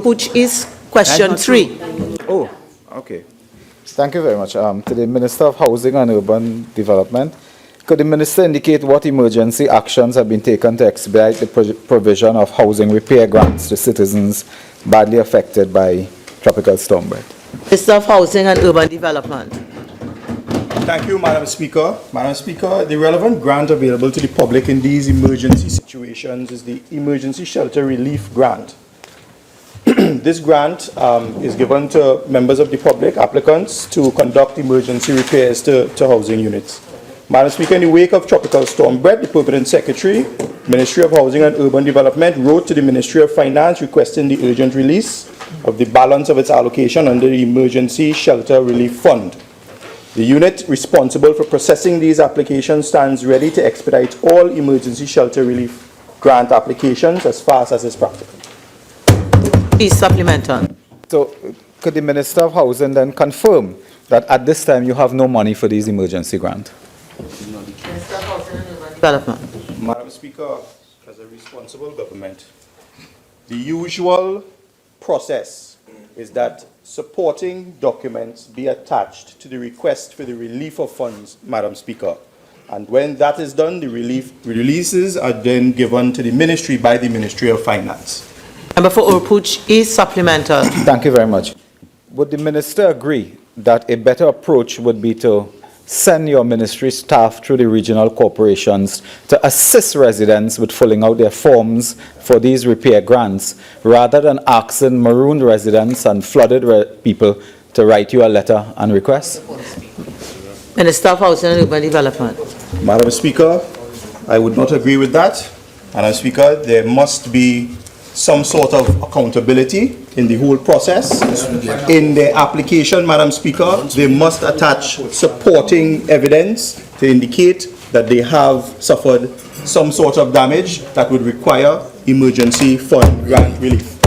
which is question 3. Oh, okay. Thank you very much. To the Minister of Housing and Urban Development, could the Minister indicate what emergency actions have been taken to expedite the provision of housing repair grants to citizens badly affected by Tropical Storm Bret? Minister of Housing and Urban Development. Thank you, Madam Speaker. Madam Speaker, the relevant grant available to the public in these emergency situations is the Emergency Shelter Relief Grant. This grant is given to members of the public, applicants, to conduct emergency repairs to housing units. Madam Speaker, in the wake of Tropical Storm Bret, the Permanent Secretary, Ministry of Housing and Urban Development, wrote to the Ministry of Finance requesting the urgent release of the balance of its allocation under the Emergency Shelter Relief Fund. The unit responsible for processing these applications stands ready to expedite all emergency shelter relief grant applications as fast as is practical. Please supplemental. So, could the Minister of Housing then confirm that at this time you have no money for these emergency grants? Minister of Housing and Urban Development. Madam Speaker, as a responsible government, the usual process is that supporting documents be attached to the request for the relief of funds, Madam Speaker. And when that is done, the releases are then given to the ministry by the Ministry of Finance. Member for Urpuch is supplemental. Thank you very much. Would the Minister agree that a better approach would be to send your ministry staff through the regional corporations to assist residents with filling out their forms for these repair grants, rather than asking marooned residents and flooded people to write you a letter and request? Minister of Housing and Urban Development. Madam Speaker, I would not agree with that. Madam Speaker, there must be some sort of accountability in the whole process. In the application, Madam Speaker, they must attach supporting evidence to indicate that they have suffered some sort of damage that would require emergency fund grant relief.